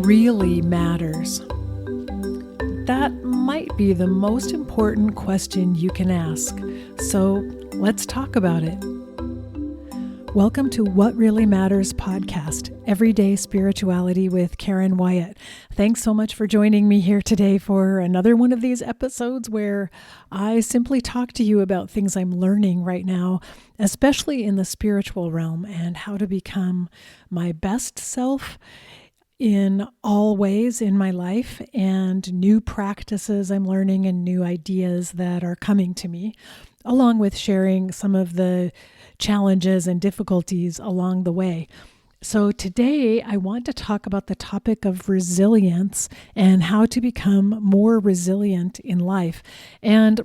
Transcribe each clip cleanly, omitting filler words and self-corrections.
really matters? That might be the most important question you can ask. So let's talk about it. Welcome to What Really Matters podcast, Everyday Spirituality with Karen Wyatt. Thanks so much for joining me here today for another one of these episodes where I simply talk to you about things I'm learning right now, especially in the spiritual realm, and how to become my best self in all ways in my life, and new practices I'm learning and new ideas that are coming to me, along with sharing some of the challenges and difficulties along the way. So today I want to talk about the topic of resilience and how to become more resilient in life. And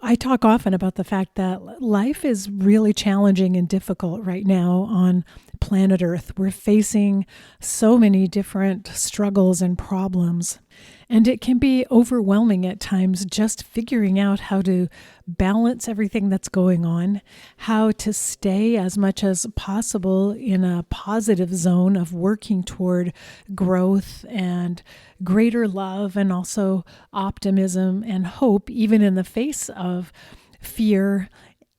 I talk often about the fact that life is really challenging and difficult right now on planet Earth. We're facing so many different struggles and problems, and it can be overwhelming at times just figuring out how to balance everything that's going on, how to stay as much as possible in a positive zone of working toward growth and greater love and also optimism and hope, even in the face of fear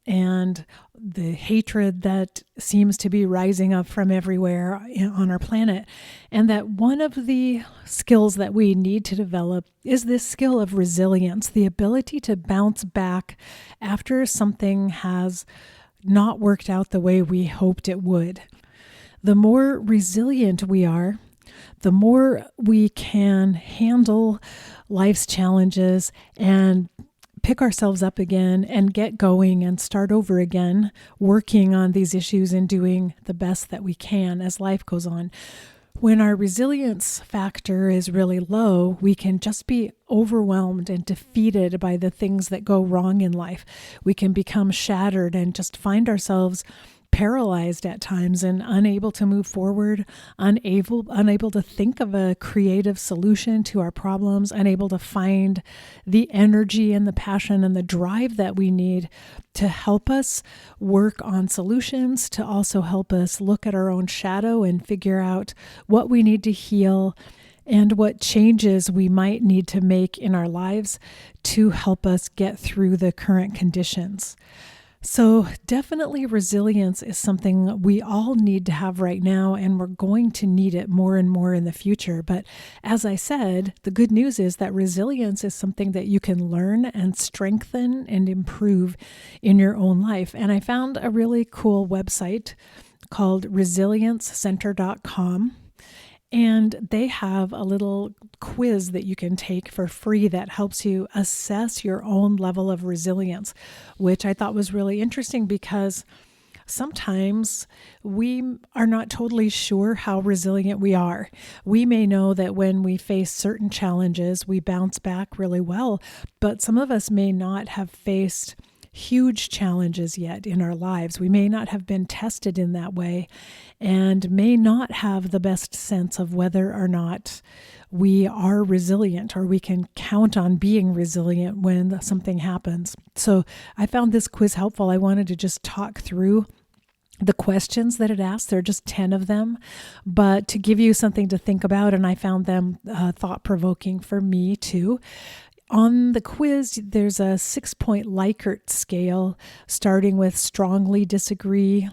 and the hatred that seems to be rising up from everywhere on our planet. And that one of the skills that we need to develop is this skill of resilience, the ability to bounce back after something has not worked out the way we hoped it would. The more resilient we are, the more we can handle life's challenges and pick ourselves up again and get going and start over again, working on these issues and doing the best that we can as life goes on. When our resilience factor is really low, we can just be overwhelmed and defeated by the things that go wrong in life. We can become shattered and just find ourselves paralyzed at times and unable to move forward, unable to think of a creative solution to our problems, unable to find the energy and the passion and the drive that we need to help us work on solutions, to also help us look at our own shadow and figure out what we need to heal and what changes we might need to make in our lives to help us get through the current conditions. So definitely resilience is something we all need to have right now, and we're going to need it more and more in the future. But as I said, the good news is that resilience is something that you can learn and strengthen and improve in your own life. And I found a really cool website called resiliencecenter.com. And they have a little quiz that you can take for free that helps you assess your own level of resilience, which I thought was really interesting because sometimes we are not totally sure how resilient we are. We may know that when we face certain challenges, we bounce back really well, but some of us may not have faced huge challenges yet in our lives. We may not have been tested in that way and may not have the best sense of whether or not we are resilient or we can count on being resilient when something happens. So I found this quiz helpful. I wanted to just talk through the questions that it asks. There are just 10 of them, but to give you something to think about, and I found them thought-provoking for me too. On the quiz, there's a 6-point Likert scale, starting with strongly disagree,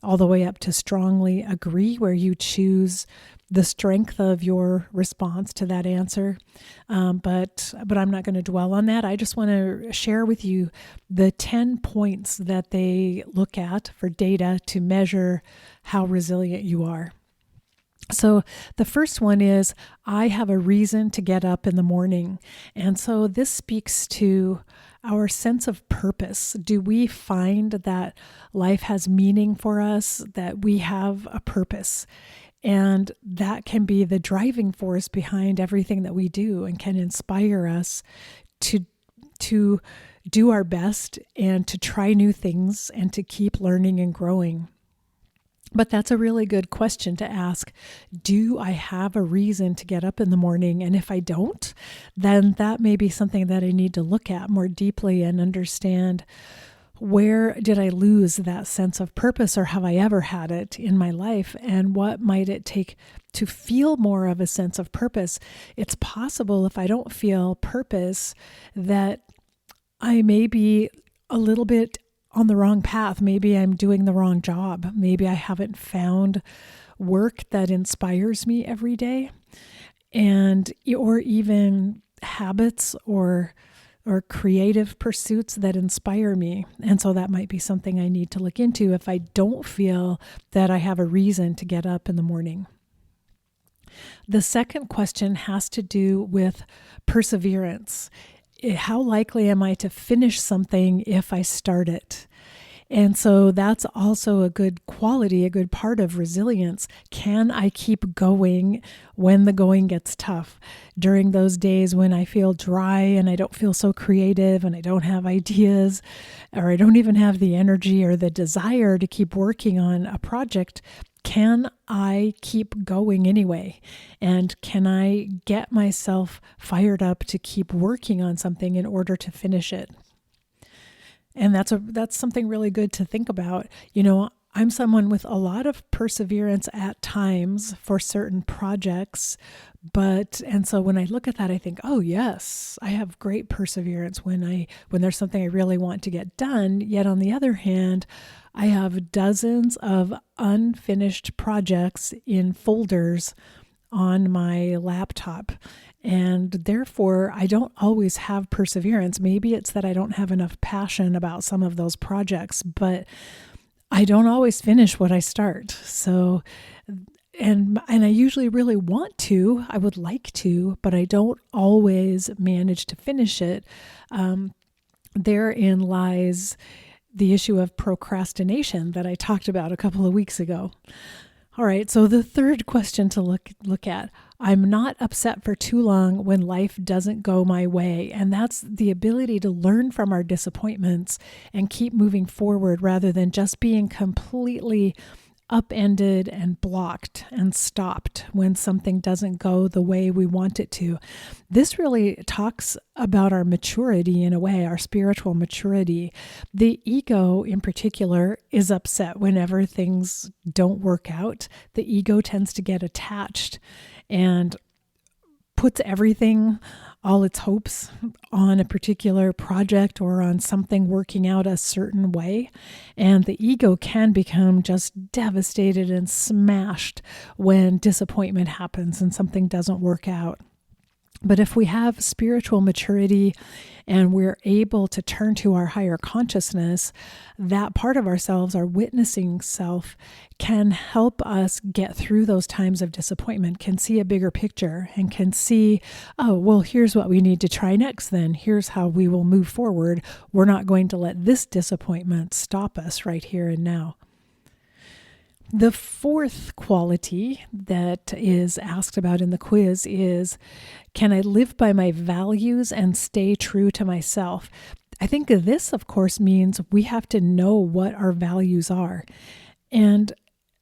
all the way up to strongly agree, where you choose the strength of your response to that answer. But I'm not going to dwell on that. I just want to share with you the 10 points that they look at for data to measure how resilient you are. So the first one is, I have a reason to get up in the morning. And so this speaks to our sense of purpose. Do we find that life has meaning for us, that we have a purpose? And that can be the driving force behind everything that we do and can inspire us to do our best and to try new things and to keep learning and growing. But that's a really good question to ask. Do I have a reason to get up in the morning? And if I don't, then that may be something that I need to look at more deeply and understand Where did I lose that sense of purpose, or have I ever had it in my life? And what might it take to feel more of a sense of purpose? It's possible if I don't feel purpose that I may be a little bit on the wrong path. Maybe I'm doing the wrong job. Maybe I haven't found work that inspires me every day, or even habits or creative pursuits that inspire me. And so that might be something I need to look into if I don't feel that I have a reason to get up in the morning. The second question has to do with perseverance. How likely am I to finish something if I start it? And so that's also a good quality, a good part of resilience. Can I keep going when the going gets tough? During those days when I feel dry and I don't feel so creative and I don't have ideas, or I don't even have the energy or the desire to keep working on a project, can I keep going anyway? And can I get myself fired up to keep working on something in order to finish it? And that's something really good to think about. I'm someone with a lot of perseverance at times for certain projects, and so when I look at that, I think, oh yes, I have great perseverance when there's something I really want to get done. Yet on the other hand, I have dozens of unfinished projects in folders on my laptop. And therefore, I don't always have perseverance. Maybe it's that I don't have enough passion about some of those projects, but I don't always finish what I start. So, and I usually really want to, I would like to, but I don't always manage to finish it. Therein lies the issue of procrastination that I talked about a couple of weeks ago. All right, so the third question to look at, I'm not upset for too long when life doesn't go my way. And that's the ability to learn from our disappointments and keep moving forward rather than just being completely upended and blocked and stopped when something doesn't go the way we want it to. This really talks about our maturity in a way, our spiritual maturity. The ego in particular is upset whenever things don't work out. The ego tends to get attached and puts everything, all its hopes on a particular project or on something working out a certain way. And the ego can become just devastated and smashed when disappointment happens and something doesn't work out. But if we have spiritual maturity and we're able to turn to our higher consciousness, that part of ourselves, our witnessing self, can help us get through those times of disappointment, can see a bigger picture and can see, oh, well, here's what we need to try next then. Here's how we will move forward. We're not going to let this disappointment stop us right here and now. The fourth quality that is asked about in the quiz is, can I live by my values and stay true to myself? I think this, of course, means we have to know what our values are. And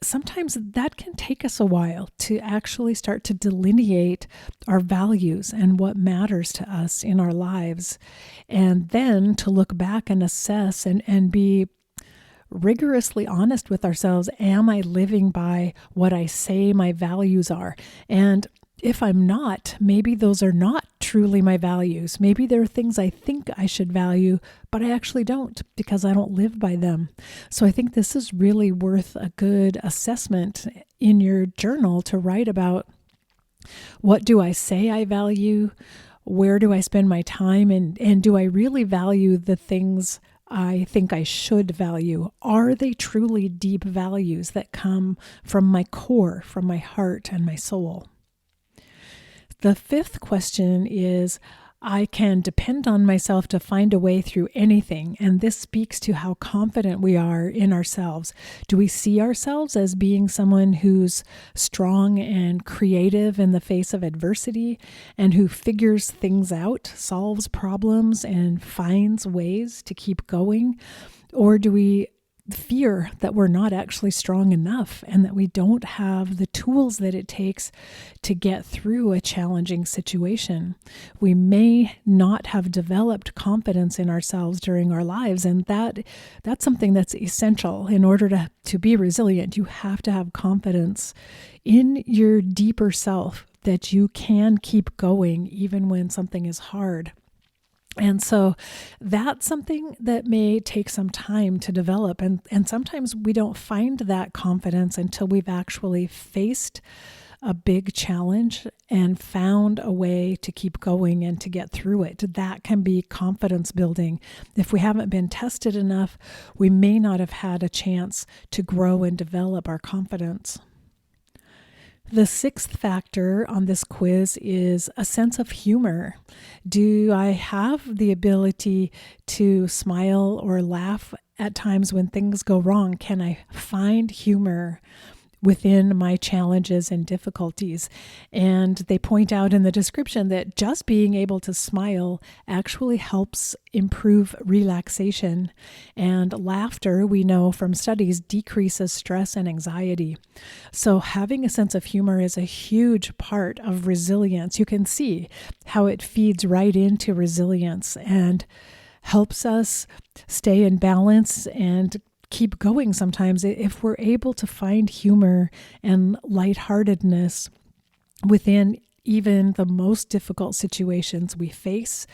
sometimes that can take us a while to actually start to delineate our values and what matters to us in our lives. And then to look back and assess and be rigorously honest with ourselves. Am I living by what I say my values are? And if I'm not, maybe those are not truly my values. Maybe there are things I think I should value, but I actually don't because I don't live by them. So I think this is really worth a good assessment in your journal to write about, what do I say I value? Where do I spend my time? And do I really value the things I think I should value? Are they truly deep values that come from my core, from my heart and my soul? The fifth question is, I can depend on myself to find a way through anything. And this speaks to how confident we are in ourselves. Do we see ourselves as being someone who's strong and creative in the face of adversity and who figures things out, solves problems, and finds ways to keep going? Or do we fear that we're not actually strong enough and that we don't have the tools that it takes to get through a challenging situation. We may not have developed confidence in ourselves during our lives, and that's something that's essential. In order to be resilient, you have to have confidence in your deeper self that you can keep going even when something is hard. And so that's something that may take some time to develop. And sometimes we don't find that confidence until we've actually faced a big challenge and found a way to keep going and to get through it. That can be confidence building. If we haven't been tested enough, we may not have had a chance to grow and develop our confidence. The sixth factor on this quiz is a sense of humor. Do I have the ability to smile or laugh at times when things go wrong? Can I find humor within my challenges and difficulties? And they point out in the description that just being able to smile actually helps improve relaxation. And laughter, we know from studies, decreases stress and anxiety. So having a sense of humor is a huge part of resilience. You can see how it feeds right into resilience and helps us stay in balance and keep going sometimes. If we're able to find humor and lightheartedness within even the most difficult situations we face,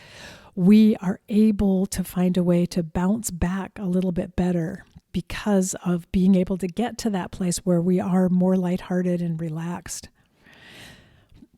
we are able to find a way to bounce back a little bit better because of being able to get to that place where we are more lighthearted and relaxed.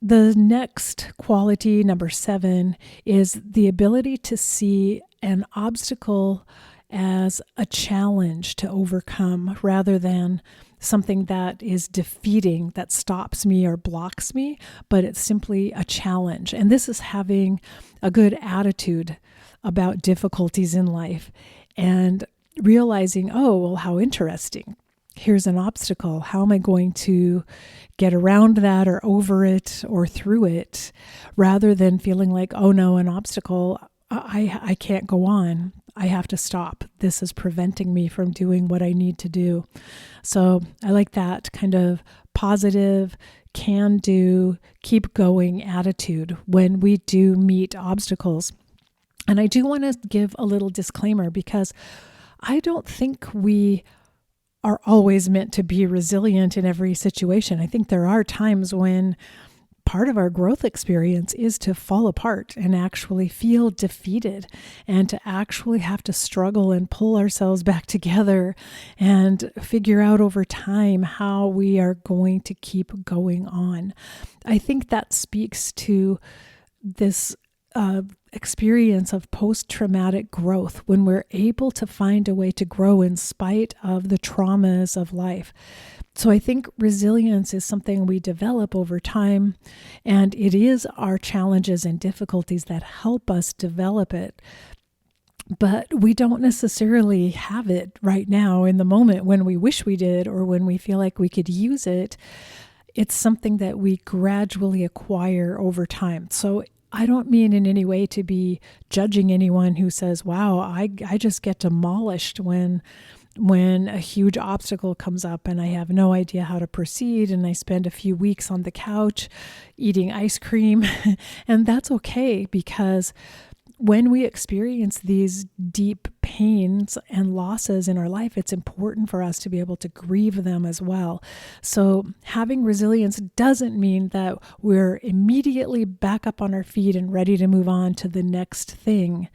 The next quality, number 7, is the ability to see an obstacle as a challenge to overcome rather than something that is defeating, that stops me or blocks me, but it's simply a challenge. And this is having a good attitude about difficulties in life and realizing, oh, well, how interesting. Here's an obstacle. How am I going to get around that or over it or through it, rather than feeling like, oh no, an obstacle, I can't go on. I have to stop. This is preventing me from doing what I need to do. So I like that kind of positive, can do, keep going attitude when we do meet obstacles. And I do want to give a little disclaimer because I don't think we are always meant to be resilient in every situation. I think there are times when part of our growth experience is to fall apart and actually feel defeated and to actually have to struggle and pull ourselves back together and figure out over time how we are going to keep going on. I think that speaks to this experience of post-traumatic growth when we're able to find a way to grow in spite of the traumas of life. So I think resilience is something we develop over time, and it is our challenges and difficulties that help us develop it. But we don't necessarily have it right now in the moment when we wish we did or when we feel like we could use it. It's something that we gradually acquire over time. So I don't mean in any way to be judging anyone who says, wow, I just get demolished when a huge obstacle comes up and I have no idea how to proceed and I spend a few weeks on the couch eating ice cream. And that's okay, because when we experience these deep pains and losses in our life, it's important for us to be able to grieve them as well. So having resilience doesn't mean that we're immediately back up on our feet and ready to move on to the next thing.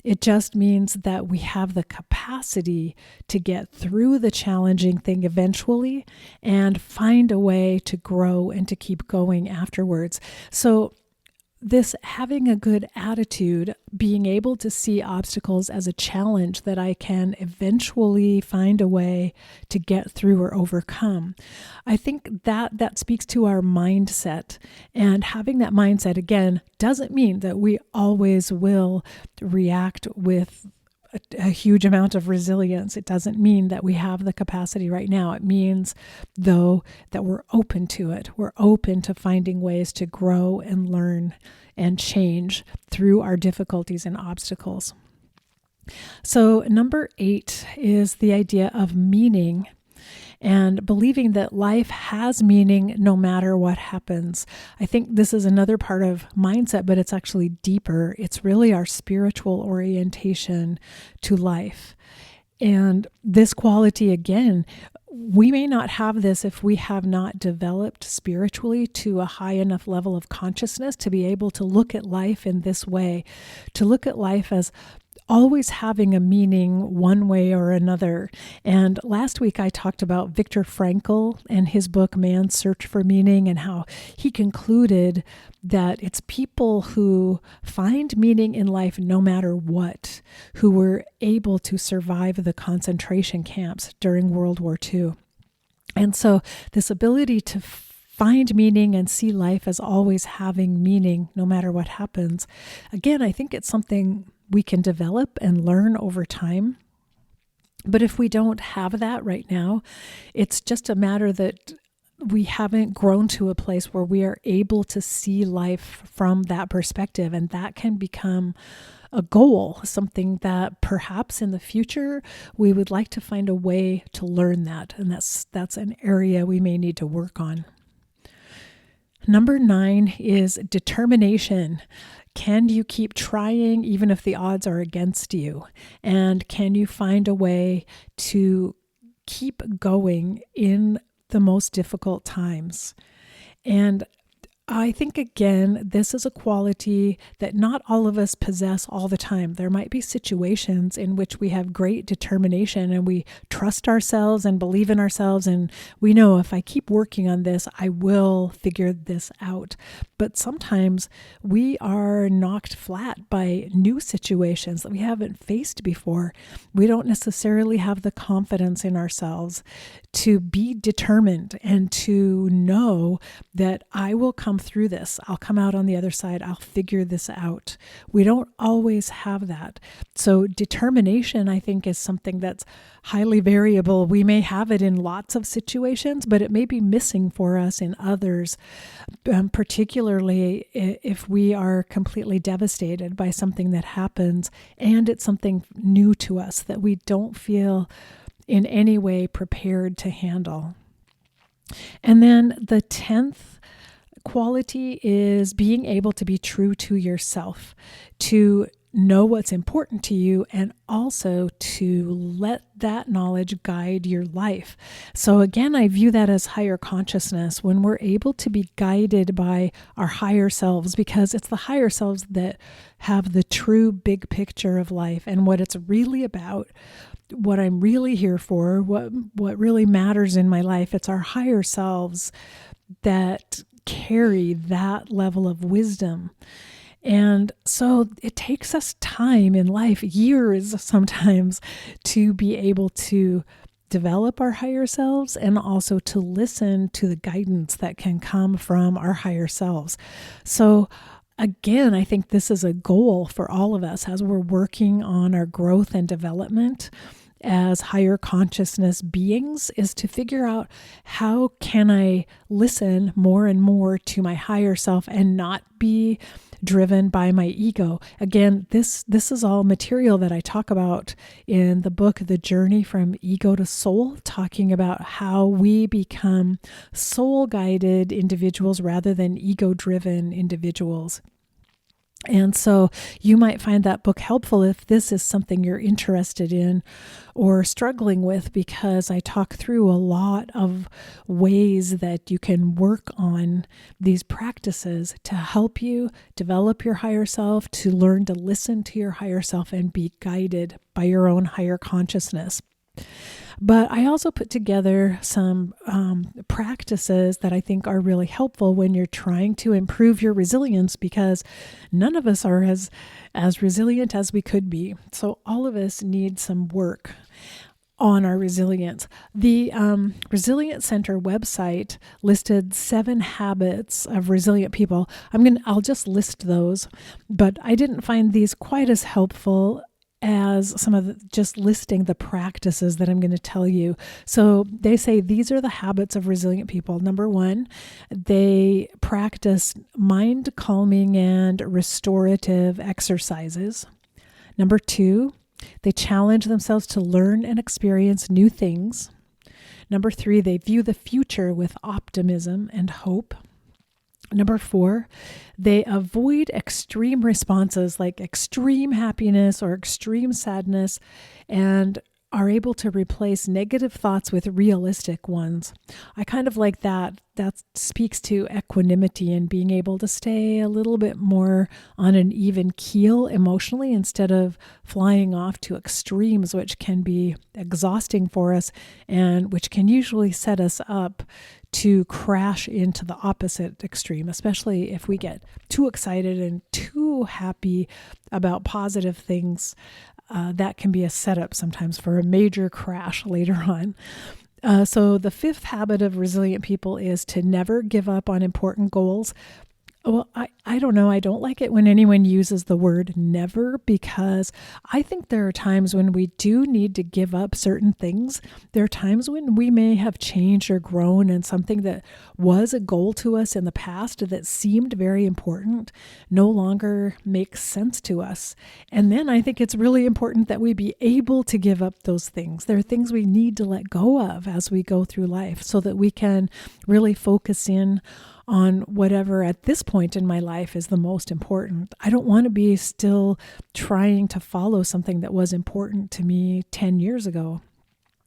It just means that we have the capacity to get through the challenging thing eventually and find a way to grow and to keep going afterwards. So this having a good attitude, being able to see obstacles as a challenge that I can eventually find a way to get through or overcome. I think that speaks to our mindset. And having that mindset, again, doesn't mean that we always will react with a huge amount of resilience. It doesn't mean that we have the capacity right now. It means, though, that we're open to it. We're open to finding ways to grow and learn and change through our difficulties and obstacles. So, number 8 is the idea of meaning and believing that life has meaning no matter what happens. I think this is another part of mindset, but it's actually deeper. It's really our spiritual orientation to life. And this quality, again, we may not have this if we have not developed spiritually to a high enough level of consciousness to be able to look at life in this way, to look at life as always having a meaning one way or another. And last week I talked about Viktor Frankl and his book, Man's Search for Meaning, and how he concluded that it's people who find meaning in life no matter what, who were able to survive the concentration camps during World War II. And so this ability to find meaning and see life as always having meaning no matter what happens, again, I think it's something we can develop and learn over time. But if we don't have that right now, it's just a matter that we haven't grown to a place where we are able to see life from that perspective. And that can become a goal, something that perhaps in the future we would like to find a way to learn that. And that's an area we may need to work on. Number 9 is determination. Can you keep trying even if the odds are against you? And can you find a way to keep going in the most difficult times? And I think, again, this is a quality that not all of us possess all the time. There might be situations in which we have great determination and we trust ourselves and believe in ourselves. And we know if I keep working on this, I will figure this out. But sometimes we are knocked flat by new situations that we haven't faced before. We don't necessarily have the confidence in ourselves to be determined and to know that I will come through this. I'll come out on the other side. I'll figure this out. We don't always have that. So determination, I think, is something that's highly variable. We may have it in lots of situations, but it may be missing for us in others, particularly if we are completely devastated by something that happens and it's something new to us that we don't feel in any way prepared to handle. And then the 10th quality is being able to be true to yourself, to know what's important to you, and also to let that knowledge guide your life. So again, I view that as higher consciousness, when we're able to be guided by our higher selves, because it's the higher selves that have the true big picture of life and what it's really about, what I'm really here for, what really matters in my life. It's our higher selves that carry that level of wisdom. And so it takes us time in life, years sometimes, to be able to develop our higher selves and also to listen to the guidance that can come from our higher selves. So again, I think this is a goal for all of us as we're working on our growth and development as higher consciousness beings, is to figure out how can I listen more and more to my higher self and not be driven by my ego. Again, this is all material that I talk about in the book, The Journey from Ego to Soul, talking about how we become soul-guided individuals rather than ego-driven individuals. And so you might find that book helpful if this is something you're interested in or struggling with, because I talk through a lot of ways that you can work on these practices to help you develop your higher self, to learn to listen to your higher self and be guided by your own higher consciousness. But I also put together some practices that I think are really helpful when you're trying to improve your resilience, because none of us are as resilient as we could be. So all of us need some work on our resilience. The Resilient Center website listed 7 habits of resilient people. I'll just list those, but I didn't find these quite as helpful as some of just listing the practices that I'm going to tell you. So they say these are the habits of resilient people. Number 1, they practice mind calming and restorative exercises. Number 2, They challenge themselves to learn and experience new things. Number 3, they view the future with optimism and hope. Number 4, they avoid extreme responses like extreme happiness or extreme sadness and are able to replace negative thoughts with realistic ones. I kind of like that. That speaks to equanimity and being able to stay a little bit more on an even keel emotionally instead of flying off to extremes, which can be exhausting for us and which can usually set us up to crash into the opposite extreme, especially if we get too excited and too happy about positive things. That can be a setup sometimes for a major crash later on. So the 5th habit of resilient people is to never give up on important goals. Well, I don't know. I don't like it when anyone uses the word never, because I think there are times when we do need to give up certain things. There are times when we may have changed or grown, and something that was a goal to us in the past that seemed very important no longer makes sense to us. And then I think it's really important that we be able to give up those things. There are things we need to let go of as we go through life so that we can really focus in on whatever at this point in my life is the most important. I don't want to be still trying to follow something that was important to me 10 years ago.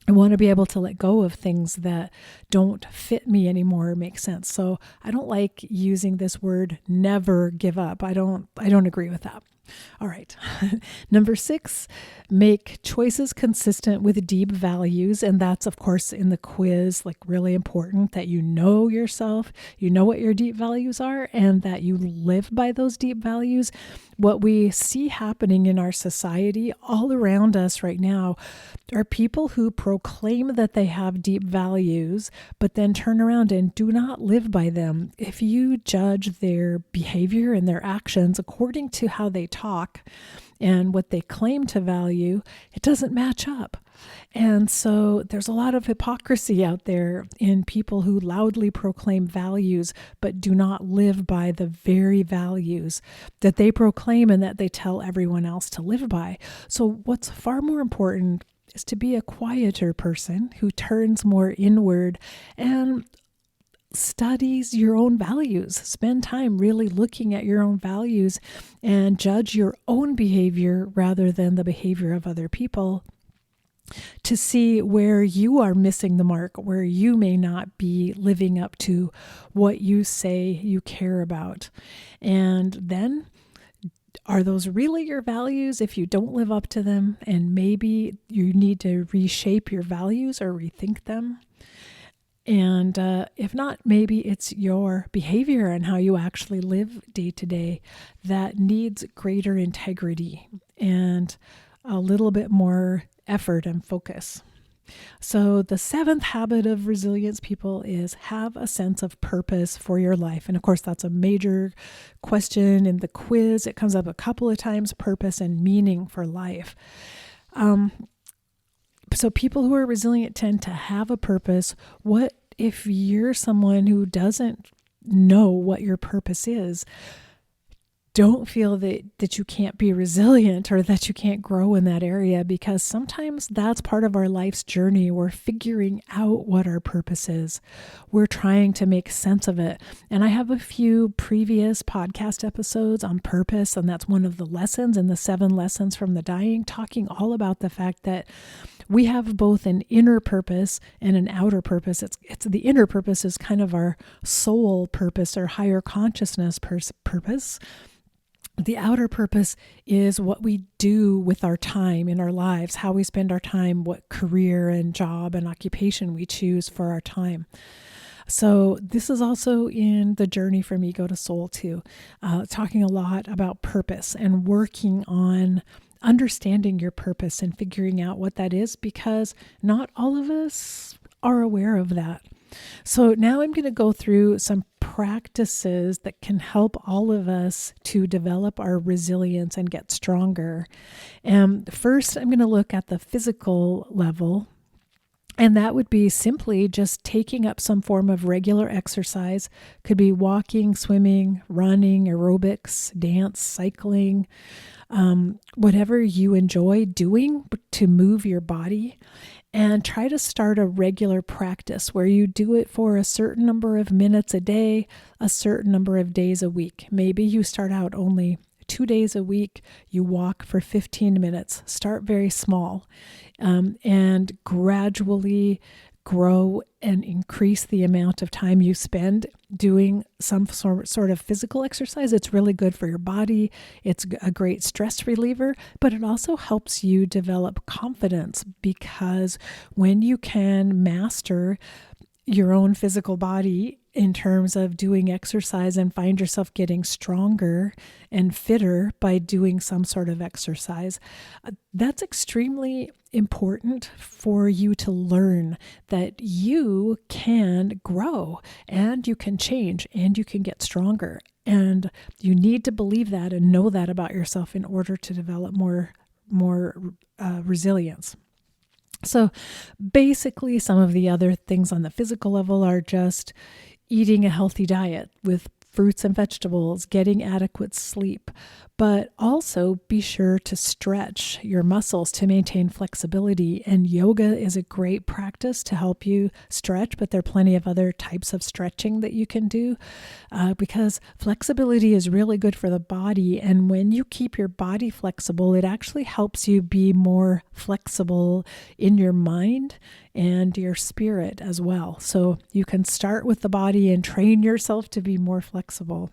I want to be able to let go of things that don't fit me anymore or make sense. So I don't like using this word never give up. I don't agree with that. All right. Number 6, make choices consistent with deep values. And that's, of course, in the quiz, like really important that you know yourself, you know what your deep values are, and that you live by those deep values. What we see happening in our society all around us right now are people who proclaim that they have deep values, but then turn around and do not live by them. If you judge their behavior and their actions according to how they talk and what they claim to value, it doesn't match up. And so there's a lot of hypocrisy out there in people who loudly proclaim values but do not live by the very values that they proclaim and that they tell everyone else to live by. So what's far more important is to be a quieter person who turns more inward and studies your own values. Spend time really looking at your own values and judge your own behavior rather than the behavior of other people, to see where you are missing the mark, where you may not be living up to what you say you care about. And then, are those really your values if you don't live up to them? And maybe you need to reshape your values or rethink them. And if not, maybe it's your behavior and how you actually live day to day that needs greater integrity and a little bit more effort and focus. So the 7th habit of resilience people is have a sense of purpose for your life. And of course, that's a major question in the quiz. It comes up a couple of times, purpose and meaning for life. So people who are resilient tend to have a purpose. What if you're someone who doesn't know what your purpose is? Don't feel that you can't be resilient or that you can't grow in that area, because sometimes that's part of our life's journey. We're figuring out what our purpose is. We're trying to make sense of it. And I have a few previous podcast episodes on purpose, and that's one of the lessons in the 7 lessons from the dying, talking all about the fact that we have both an inner purpose and an outer purpose. It's the inner purpose is kind of our soul purpose or higher consciousness purpose. The outer purpose is what we do with our time in our lives, how we spend our time, what career and job and occupation we choose for our time. So this is also in the journey from ego to soul too, talking a lot about purpose and working on understanding your purpose and figuring out what that is, because not all of us are aware of that. So now I'm going to go through some practices that can help all of us to develop our resilience and get stronger. And first, I'm going to look at the physical level. And that would be simply just taking up some form of regular exercise. Could be walking, swimming, running, aerobics, dance, cycling. whatever you enjoy doing to move your body, and try to start a regular practice where you do it for a certain number of minutes a day, a certain number of days a week. Maybe you start out only 2 days a week, you walk for 15 minutes. Start very small, and gradually grow and increase the amount of time you spend doing some sort of physical exercise. It's really good for your body. It's a great stress reliever, but it also helps you develop confidence, because when you can master your own physical body in terms of doing exercise and find yourself getting stronger and fitter by doing some sort of exercise, that's extremely important for you to learn that you can grow and you can change and you can get stronger. And you need to believe that and know that about yourself in order to develop more resilience. So basically, some of the other things on the physical level are just eating a healthy diet with fruits and vegetables, getting adequate sleep, but also be sure to stretch your muscles to maintain flexibility. And yoga is a great practice to help you stretch, but there are plenty of other types of stretching that you can do, because flexibility is really good for the body. And when you keep your body flexible, it actually helps you be more flexible in your mind and your spirit as well. So you can start with the body and train yourself to be more flexible.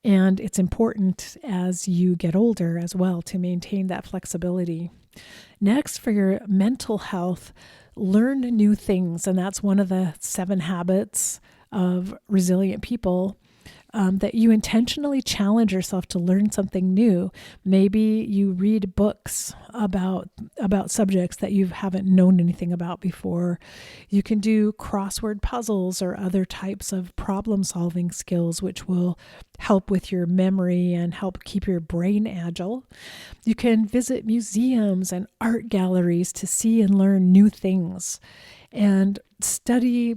And it's important as you get older as well to maintain that flexibility. Next, for your mental health, learn new things. And that's one of the 7 habits of resilient people, that you intentionally challenge yourself to learn something new. Maybe you read books about subjects that you haven't known anything about before. You can do crossword puzzles or other types of problem-solving skills, which will help with your memory and help keep your brain agile. You can visit museums and art galleries to see and learn new things, and study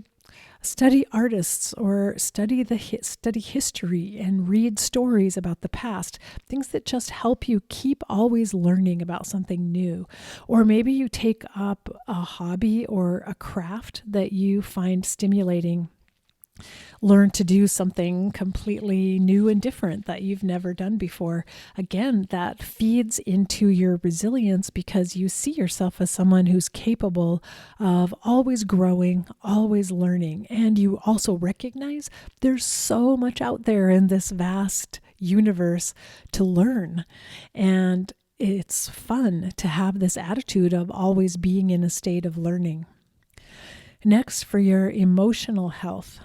artists, or study history and read stories about the past, things that just help you keep always learning about something new. Or maybe you take up a hobby or a craft that you find stimulating. Learn to do something completely new and different that you've never done before. Again, that feeds into your resilience because you see yourself as someone who's capable of always growing, always learning. And you also recognize there's so much out there in this vast universe to learn. And it's fun to have this attitude of always being in a state of learning. Next, for your emotional health,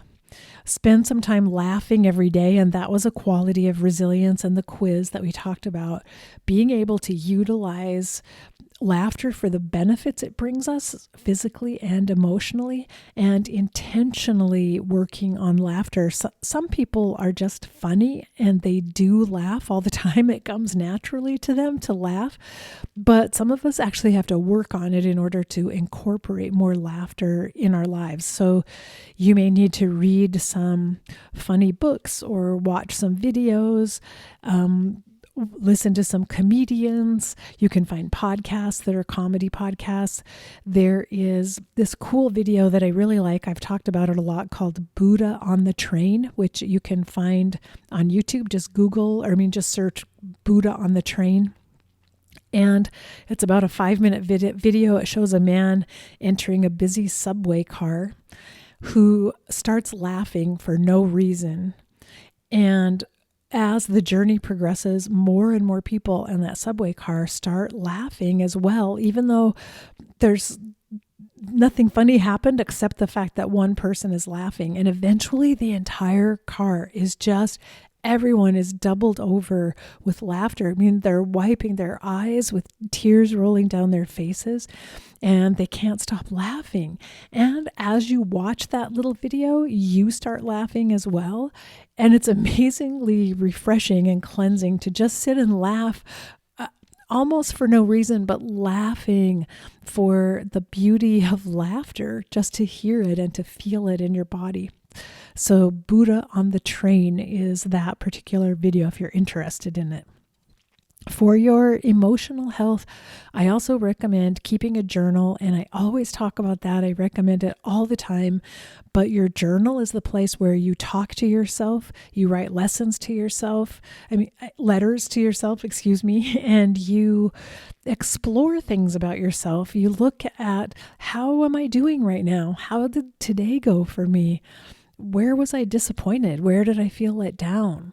spend some time laughing every day, and that was a quality of resilience in the quiz that we talked about. Being able to utilize laughter for the benefits it brings us physically and emotionally, and intentionally working on laughter. Some people are just funny and they do laugh all the time. It comes naturally to them to laugh, but some of us actually have to work on it in order to incorporate more laughter in our lives. So you may need to read some funny books or watch some videos, listen to some comedians. You can find podcasts that are comedy podcasts. There is this cool video that I really like. I've talked about it a lot, called Buddha on the Train, which you can find on YouTube. Just search Buddha on the Train. And it's about a 5-minute video. It shows a man entering a busy subway car who starts laughing for no reason. And as the journey progresses, more and more people in that subway car start laughing as well, even though there's nothing funny happened except the fact that one person is laughing. And eventually the entire car is just, everyone is doubled over with laughter. I mean, they're wiping their eyes with tears rolling down their faces, and they can't stop laughing. And as you watch that little video, you start laughing as well. And it's amazingly refreshing and cleansing to just sit and laugh, almost for no reason, but laughing for the beauty of laughter, just to hear it and to feel it in your body. So Buddha on the Train is that particular video if you're interested in it. For your emotional health, I also recommend keeping a journal, and I always talk about that. I recommend it all the time. But your journal is the place where you talk to yourself, you write lessons to yourself, letters to yourself, excuse me, and you explore things about yourself. You look at, how am I doing right now? How did today go for me? Where was I disappointed? Where did I feel let down?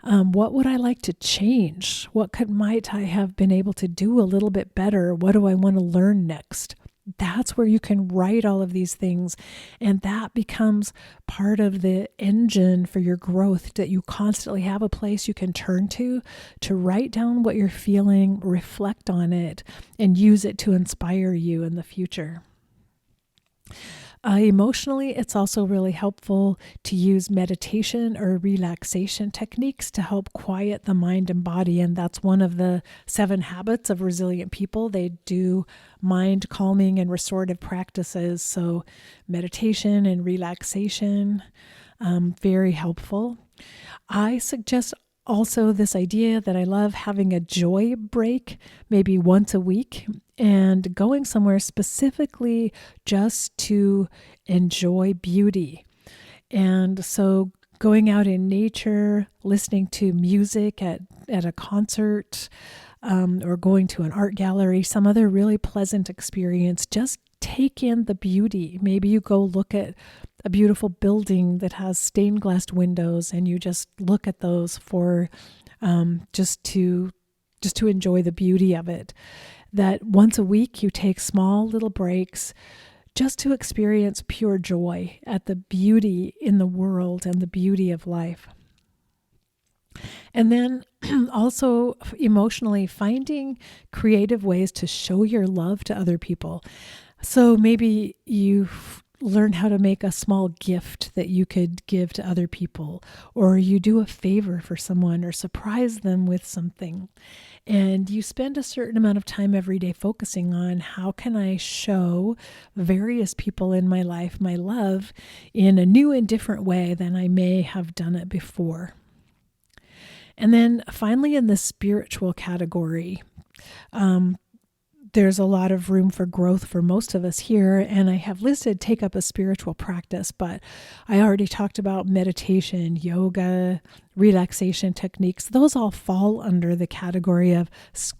What would I like to change? Might I have been able to do a little bit better? What do I want to learn next? That's where you can write all of these things. And that becomes part of the engine for your growth, that you constantly have a place you can turn to write down what you're feeling, reflect on it, and use it to inspire you in the future. Emotionally, it's also really helpful to use meditation or relaxation techniques to help quiet the mind and body. And that's one of the 7 habits of resilient people. They do mind calming and restorative practices. So meditation and relaxation, very helpful. I suggest also this idea that I love, having a joy break, maybe once a week, and going somewhere specifically just to enjoy beauty. And so going out in nature, listening to music at a concert, or going to an art gallery, some other really pleasant experience, just take in the beauty. Maybe you go look at a beautiful building that has stained glass windows, and you just look at those for just to enjoy the beauty of it. That once a week you take small little breaks just to experience pure joy at the beauty in the world and the beauty of life. And then also emotionally, finding creative ways to show your love to other people. So maybe you've learned how to make a small gift that you could give to other people, or you do a favor for someone or surprise them with something. And you spend a certain amount of time every day focusing on, how can I show various people in my life my love in a new and different way than I may have done it before. And then finally, in the spiritual category, there's a lot of room for growth for most of us here. And I have listed take up a spiritual practice, but I already talked about meditation, yoga, relaxation techniques. Those all fall under the category of,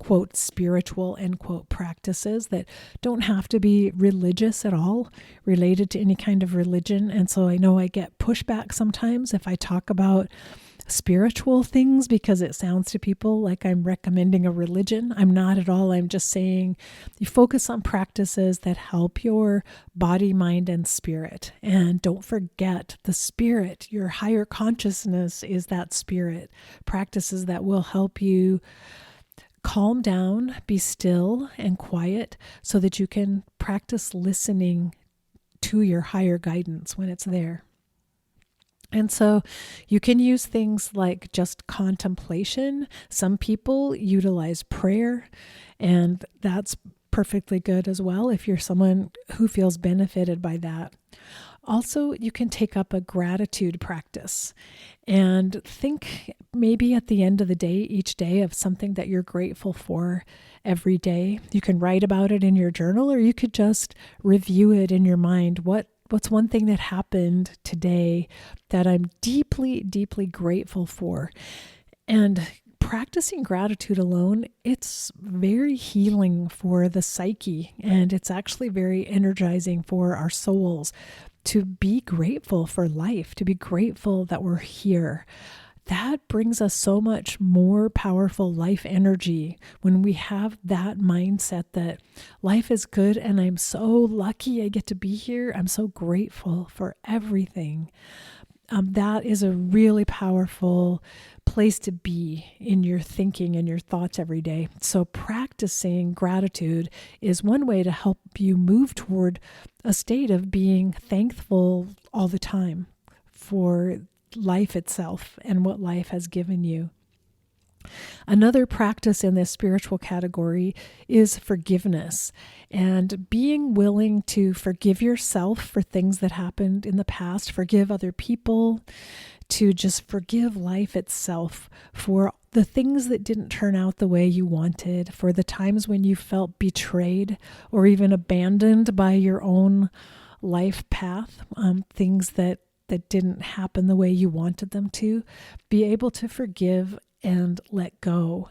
quote, spiritual, end quote, practices that don't have to be religious at all, related to any kind of religion. And so I know I get pushback sometimes if I talk about spiritual things, because it sounds to people like I'm recommending a religion. I'm not at all. I'm just saying you focus on practices that help your body, mind, and spirit. And don't forget the spirit. Your higher consciousness is that spirit. Practices that will help you calm down, be still and quiet, so that you can practice listening to your higher guidance when it's there. And so you can use things like just contemplation. Some people utilize prayer, and that's perfectly good as well if you're someone who feels benefited by that. Also, you can take up a gratitude practice and think maybe at the end of the day, each day, of something that you're grateful for every day. You can write about it in your journal, or you could just review it in your mind. What's one thing that happened today that I'm deeply, deeply grateful for? And practicing gratitude alone, it's very healing for the psyche, and it's actually very energizing for our souls to be grateful for life, to be grateful that we're here. That brings us so much more powerful life energy when we have that mindset that life is good and I'm so lucky I get to be here. I'm so grateful for everything. That is a really powerful place to be in your thinking and your thoughts every day. So practicing gratitude is one way to help you move toward a state of being thankful all the time for life itself and what life has given you. Another practice in this spiritual category is forgiveness, and being willing to forgive yourself for things that happened in the past, forgive other people, to just forgive life itself for the things that didn't turn out the way you wanted, for the times when you felt betrayed or even abandoned by your own life path, things that didn't happen the way you wanted them to, be able to forgive and let go.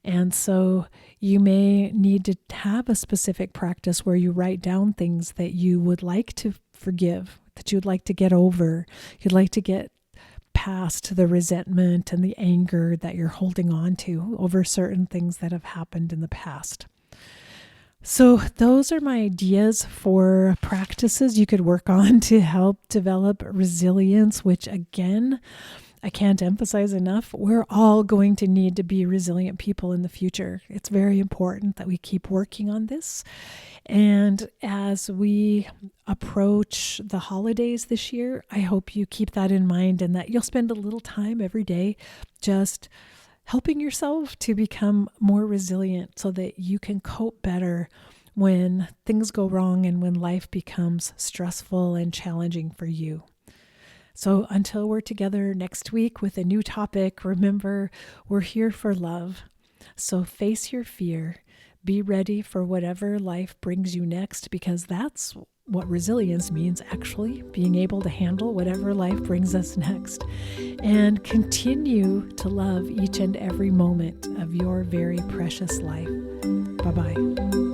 And so you may need to have a specific practice where you write down things that you would like to forgive, that you'd like to get over, you'd like to get past the resentment and the anger that you're holding on to over certain things that have happened in the past. So those are my ideas for practices you could work on to help develop resilience, which again, I can't emphasize enough. We're all going to need to be resilient people in the future. It's very important that we keep working on this. And as we approach the holidays this year, I hope you keep that in mind and that you'll spend a little time every day just helping yourself to become more resilient so that you can cope better when things go wrong and when life becomes stressful and challenging for you. So until we're together next week with a new topic, remember, we're here for love. So face your fear. Be ready for whatever life brings you next, because that's what resilience means, actually, being able to handle whatever life brings us next. And continue to love each and every moment of your very precious life. Bye-bye.